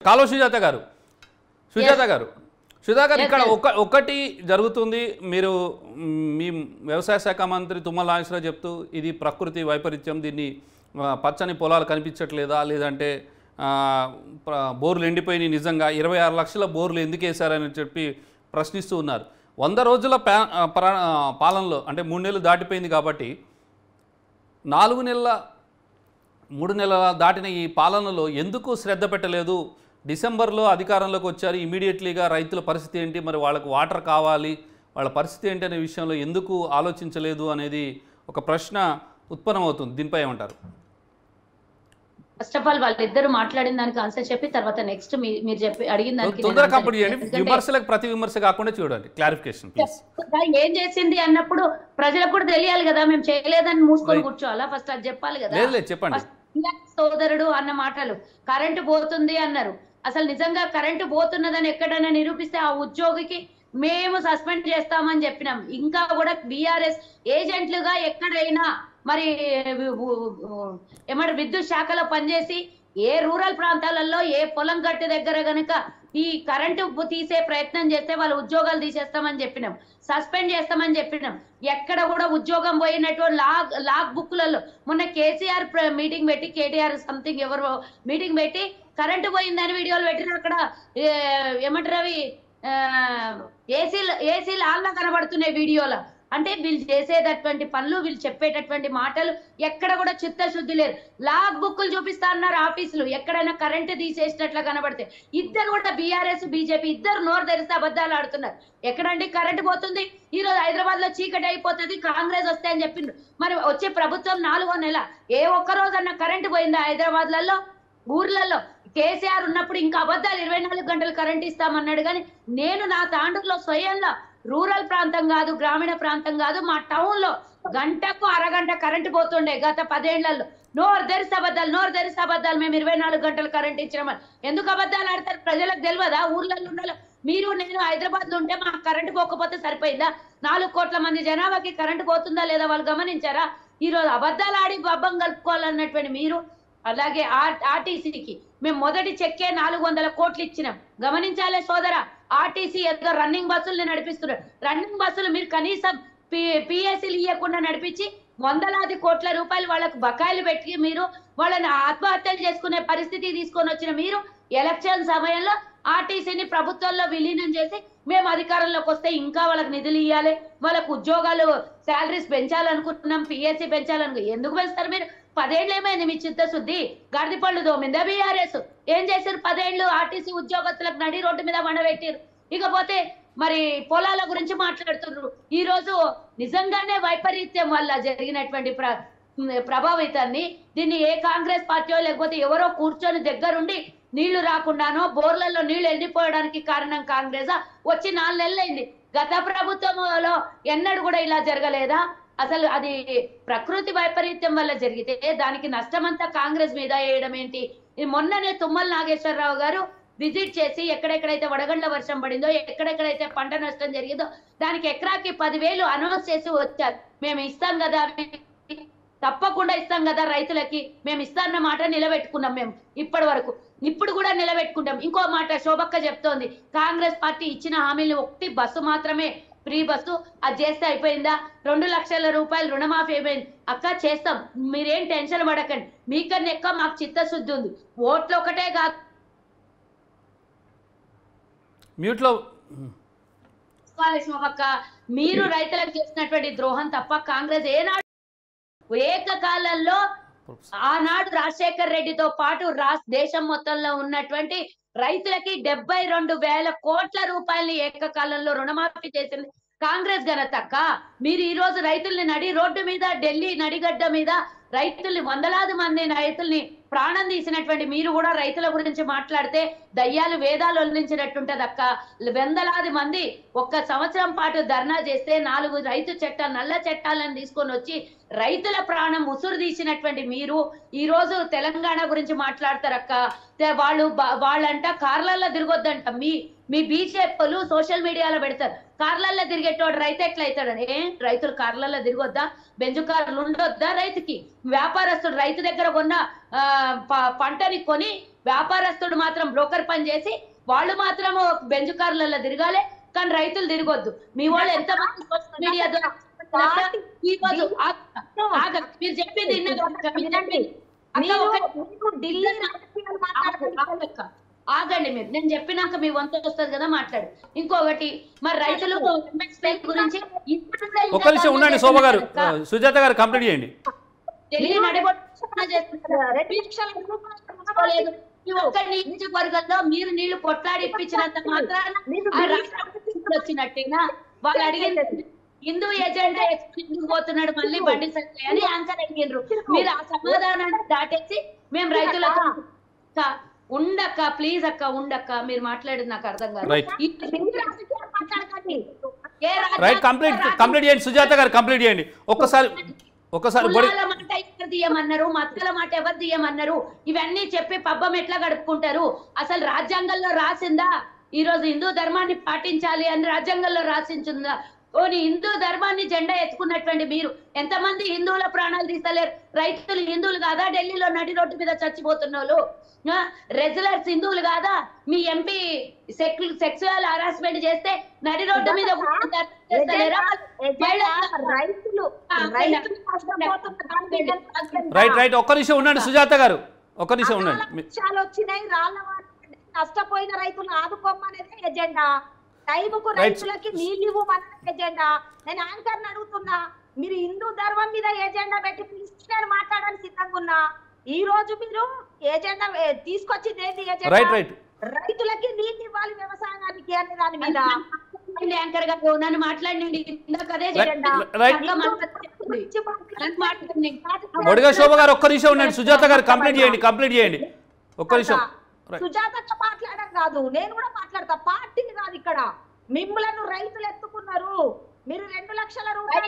కాలువ సుజాత గారు ఇక్కడ ఒకటి జరుగుతుంది. మీరు మీ వ్యవసాయ శాఖ మంత్రి తుమ్మల నాగేశ్వరరావు చెప్తూ ఇది ప్రకృతి వైపరీత్యం, దీన్ని పచ్చని పొలాలు కనిపించట్లేదా, లేదంటే బోర్లు ఎండిపోయినాయి, నిజంగా 26 లక్షల బోర్లు ఎందుకు వేశారని చెప్పి ప్రశ్నిస్తూ ఉన్నారు. 100 రోజుల పాలనలో అంటే 3 నెలలు దాటిపోయింది కాబట్టి 4 నెలల 3 నెలల దాటిన ఈ పాలనలో ఎందుకు శ్రద్ధ పెట్టలేదు? డిసెంబర్లో అధికారంలోకి వచ్చారు, ఇమీడియట్లీగా రైతుల పరిస్థితి ఏంటి, మరి వాళ్ళకు వాటర్ కావాలి, వాళ్ళ పరిస్థితి ఏంటి అనే విషయంలో ఎందుకు ఆలోచించలేదు అనేది ఒక ప్రశ్న ఉత్పన్నమవుతుంది. దీనిపై ఏమంటారు? ఫస్ట్ ఆఫ్ ఆల్ వాళ్ళిద్దరు మాట్లాడిన దానికి ఆన్సర్ చెప్పి తర్వాత నెక్స్ట్ మీరు చెప్పి అడిగిన దానికి తొందరగా కంప్లీట్ చేయండి. విమర్శలకు ప్రతి విమర్శ కాకుండా చూడండి. Clarification please. ఏం చేసింది అన్నప్పుడు ప్రజలకు కూడా తెలియాలి కదా, మేము చేయలేదని మూసుకొని కూర్చోవాలా? ఫస్ట్ అది చెప్పాలి కదా. చెప్పండి. సోదరుడు అన్న మాటలు, కరెంటు పోతుంది అన్నారు. అసలు నిజంగా కరెంటు పోతున్నదని ఎక్కడైనా నిరూపిస్తే ఆ ఉద్యోగికి మేము సస్పెండ్ చేస్తామని చెప్పినాం. ఇంకా కూడా బీఆర్ఎస్ ఏజెంట్లుగా ఎక్కడైనా మరి ఏమంటారు విద్యుత్ శాఖలో పనిచేసి ఏ రూరల్ ప్రాంతాలలో ఏ పొలం గట్టు దగ్గర గనుక ఈ కరెంటు తీసే ప్రయత్నం చేస్తే వాళ్ళ ఉద్యోగాలు తీసేస్తామని చెప్పినాం, సస్పెండ్ చేస్తామని చెప్పినాం. ఎక్కడ కూడా ఉద్యోగం పోయినట్టు లాగ్ బుక్లలో మొన్న కేసీఆర్ మీటింగ్ పెట్టి, కేటీఆర్ సంథింగ్ ఎవరు మీటింగ్ పెట్టి కరెంటు పోయిందని వీడియోలు పెట్టిన అక్కడ ఏమంటారు అవి ఏసీలు ఆల్లా కనబడుతున్నాయి వీడియోలో. అంటే వీళ్ళు చేసేటటువంటి పనులు, వీళ్ళు చెప్పేటటువంటి మాటలు ఎక్కడ కూడా చిత్తశుద్ధి లేరు. లాగ్ బుక్కులు చూపిస్తా అన్నారు ఆఫీసులు, ఎక్కడైనా కరెంటు తీసేసినట్లు కనబడితే. ఇద్దరు కూడా బీఆర్ఎస్ బీజేపీ ఇద్దరు నోరు తెరిస్తే అబద్ధాలు ఆడుతున్నారు. ఎక్కడంటే కరెంటు పోతుంది, ఈ రోజు హైదరాబాద్ లో చీకటి అయిపోతుంది, కాంగ్రెస్ వస్తే అని చెప్పిండ్రు. మరి వచ్చే ప్రభుత్వం 4వ నెల ఏ ఒక్క రోజన్నా కరెంటు పోయిందా హైదరాబాద్ లలో ఊర్లలో? కేసీఆర్ ఉన్నప్పుడు ఇంకా అబద్ధాలు 24 గంటలు కరెంట్ ఇస్తామన్నాడు. కానీ నేను నా తాండూరులో స్వయంగా రూరల్ ప్రాంతం కాదు, గ్రామీణ ప్రాంతం కాదు, మా టౌన్ లో గంటకు అరగంట కరెంటు పోతుండే గత 10 ఏళ్లలో. నోరు తెరిస్తే అబద్ధాలు మేము 24 గంటలు కరెంట్ ఇచ్చినామని. ఎందుకు అబద్ధాలు ఆడతారు? ప్రజలకు తెలియదా? ఊర్లలో ఉండాలి. మీరు నేను హైదరాబాద్ లో ఉంటే మాకు కరెంటు పోకపోతే సరిపోయిందా? 4 కోట్ల మంది జనాభాకి కరెంటు పోతుందా లేదా వాళ్ళు గమనించారా? ఈ రోజు అబద్ధాలు ఆడి బబ్బం కలుపుకోవాలన్నటువంటి మీరు. అలాగే ఆర్టీసీకి మేము మొదటి చెక్కే 400 కోట్లు ఇచ్చినాం. గమనించాలే సోదరా, ఆర్టీసీ ఏదో రన్నింగ్ బస్సులు నడిపిస్తున్నారు. రన్నింగ్ బస్సులు మీరు కనీసం పిఎస్సీలు ఇవ్వకుండా నడిపించి వందలాది కోట్ల రూపాయలు వాళ్ళకు బకాయిలు పెట్టి మీరు వాళ్ళని ఆత్మహత్యలు చేసుకునే పరిస్థితి తీసుకొని వచ్చిన మీరు ఎలక్షన్ సమయంలో ఆర్టీసీని ప్రభుత్వంలో విలీనం చేసి మేము అధికారంలోకి వస్తే ఇంకా వాళ్ళకి నిధులు ఇవ్వాలి, వాళ్ళకు ఉద్యోగాలు శాలరీస్ పెంచాలనుకుంటున్నాం, పిఎస్సీ పెంచాలనుకుంటున్నాం. ఎందుకు పెంచుతారు మీరు? 10 ఏళ్ళు ఏమైంది మీ చిత్తశుద్ధి? గాడిద పళ్ళు దోమిందా బీఆర్ఎస్? ఏం చేశారు? 10 ఏళ్ళు ఆర్టీసీ ఉద్యోగస్తులకు నడి రోడ్డు మీద వండబెట్టారు. ఇకపోతే మరి పొలాల గురించి మాట్లాడుతున్నారు. ఈ రోజు నిజంగానే వైపరీత్యం వల్ల జరిగినటువంటి ప్రభావితాన్ని దీన్ని ఏ కాంగ్రెస్ పార్టీ లేకపోతే ఎవరో కూర్చొని దగ్గరుండి నీళ్లు రాకుండానో బోర్లలో నీళ్లు ఎండిపోవడానికి కారణం కాంగ్రెసా? వచ్చి 4 నెలలైంది. గత ప్రభుత్వంలో ఎన్నడూ కూడా ఇలా జరగలేదా? అసలు అది ప్రకృతి వైపరీత్యం వల్ల జరిగితే దానికి నష్టమంతా కాంగ్రెస్ మీద వేయడం ఏంటి? మొన్ననే తుమ్మల నాగేశ్వరరావు గారు విజిట్ చేసి ఎక్కడెక్కడైతే వడగండ్ల వర్షం పడిందో, ఎక్కడెక్కడైతే పంట నష్టం జరిగిందో దానికి ఎకరాకి 10,000 అనౌన్స్ చేసి వచ్చారు. మేము ఇస్తాం కదా, తప్పకుండా ఇస్తాం కదా రైతులకి, మేము ఇస్తాన్న మాట నిలబెట్టుకున్నాం. మేము ఇప్పటి వరకు ఇప్పుడు కూడా నిలబెట్టుకుంటాం. ఇంకో మాట శోభక్క చెప్తోంది, కాంగ్రెస్ పార్టీ ఇచ్చిన హామీలు ఒకటి బస్సు మాత్రమే, ఫ్రీ బస్సు, అది చేస్తే అయిపోయిందా? 2 లక్షల రూపాయలు రుణమాఫీ అయిపోయింది. అక్క చేస్తాం, మీరేం టెన్షన్ పడకండి, మీకన్నా ఎక్కువ మాకు చిత్తశుద్ధి ఉంది. ఓట్లు ఒకటే కాదు, మ్యూట్లో శోభక్క మీరు రైతులకు చేసినటువంటి ద్రోహం తప్ప కాంగ్రెస్ ఏనాడు ఏకకాలంలో ఆనాడు రాజశేఖర్ రెడ్డితో పాటు దేశం మొత్తంలో ఉన్నటువంటి రైతులకి 72,000 కోట్ల రూపాయలని ఏకకాలంలో రుణమాఫీ చేసింది కాంగ్రెస్ ఘనతక్క. మీరు ఈ రోజు రైతుల్ని నడి రోడ్డు మీద, ఢిల్లీ నడిగడ్డ మీద రైతుల్ని, వందలాది మంది రైతుల్ని ప్రాణం తీసినటువంటి మీరు కూడా రైతుల గురించి మాట్లాడితే దయ్యాలు వేదాలు వల్లించినట్టుంటది అక్క. వందలాది మంది 1 సంవత్సరం పాటు ధర్నా చేస్తే 4 రైతు చట్టాలు, నల్ల చట్టాలను తీసుకొని వచ్చి రైతుల ప్రాణం ఉసురు తీసినటువంటి మీరు ఈ రోజు తెలంగాణ గురించి మాట్లాడతారక్క. వాళ్ళంట కార్లల్లో తిరగొద్దంట. మీ బీజేపీలు సోషల్ మీడియాలో పెడతారు, కార్లల్లో తిరిగేటోడు రైతు ఎట్లా అవుతాడని. రైతులు కార్లల్లో తిరగొద్దా? బెంజు కార్లు ఉండొద్దా రైతుకి? వ్యాపారస్తుడు రైతు దగ్గర కొన్న పంటని కొని వ్యాపారస్తుడు మాత్రం బ్రోకర్ పని చేసి వాళ్ళు మాత్రం బెంచ్ కార్లలో తిరగాలి, కానీ రైతులు తిరగొద్దు. మీ వాళ్ళు ఎంతమంది సోషల్ మీడియా ద్వారా ఈ రోజు మీరు చెప్పింది ఆగండి, మీరు నేను చెప్పినాక మీ వంతు వస్తుంది కదా మాట్లాడు. ఇంకొకటి మరి రైతులు గురించి ఒక్క నిమిషం ఉండండి శోభ గారు, సుజాత గారు కంప్లీట్ చేయండి. ఢిల్లీ ఈ ఒక్క నియోజకవర్గంలో మీరు నీళ్లు కొట్లాడి ఇప్పించినంత మాత్రాన వచ్చినట్టేనా? వాళ్ళు అడిగింది హిందూ ఎజెండా ఎందుకు పోతున్నాడు మళ్ళీ బండి సంజయ్ అని యాంకర్ అడిగినారు. మీరు ఆ సమాధానాన్ని దాటేసి మేము రైతులకు ఉండక్క ప్లీజ్ అక్క ఉండక్క మీరు మాట్లాడేది నాకు అర్థం కాదు. కంప్లీట్ చేయండి సుజాత గారు, కంప్లీట్ చేయండి ఒక్కసారి. మాట ఎవరు తీయమన్నారు, మతాల మాట ఎవరు తీయమన్నారు, ఇవన్నీ చెప్పి పబ్బం ఎట్లా గడుపుకుంటారు? అసలు రాజ్యాంగంలో రాసిందా ఈ రోజు హిందూ ధర్మాన్ని పాటించాలి అని? రాజ్యాంగంలో రాసించిందా? ఓని హిందూ ధర్మాన్ని జెండా ఎత్తుకున్నటువంటి మీరు ఎంతమంది హిందువుల ప్రాణాలు తీస్తలేరు? రైతులు హిందువులు కాదా? ఢిల్లీలో నడి రోడ్డు మీద చచ్చిపోతున్న వాళ్ళు రెగ్యులర్స్ హిందువులు కాదా? మీ ఎంపీ సెక్సువల్ హరాస్మెంట్ చేస్తే నడి రోడ్డు మీద రైట్ ఒక్క నిమిషం ఉండండి సుజాత గారు, ఒక్క నిమిషం ఉండండి. వచ్చినాయి రాళ్ళ నష్టపోయిన రైతులు ఆదుకోమనేది ఎజెండా, టైముకు రైతులకి నీళ్ళు ఇవ్వమనేది ఎజెండా. నేను యాంకర్ని అడుగుతున్నా, మీరు హిందూ ధర్మం మీద ఎజెండా పెట్టి పిలిచి నేను మాట్లాడడానికి సిద్ధంగా ఉన్నా. ఈ రోజు మీరు ఎజెండా తీసుకొచ్చింది ఏంటి? రైతులకి నీళ్ళు ఇవ్వాలి వ్యవసాయానికి అనే దాని మీద యాంకర్ గా నన్ను మాట్లాడి శోభ గారు ఒక్క నిమిషం ఉండండి. సుజాత గారు కంప్లీట్ చేయండి ఒక్క నిమిషం. సుజాతతో మాట్లాడడం కాదు, నేను కూడా మాట్లాడతా. పార్టీని కాదు ఇక్కడ, మిమ్మల్ని రైతులు ఎత్తుకున్నారు. మీరు 2 లక్షల రూపాయలు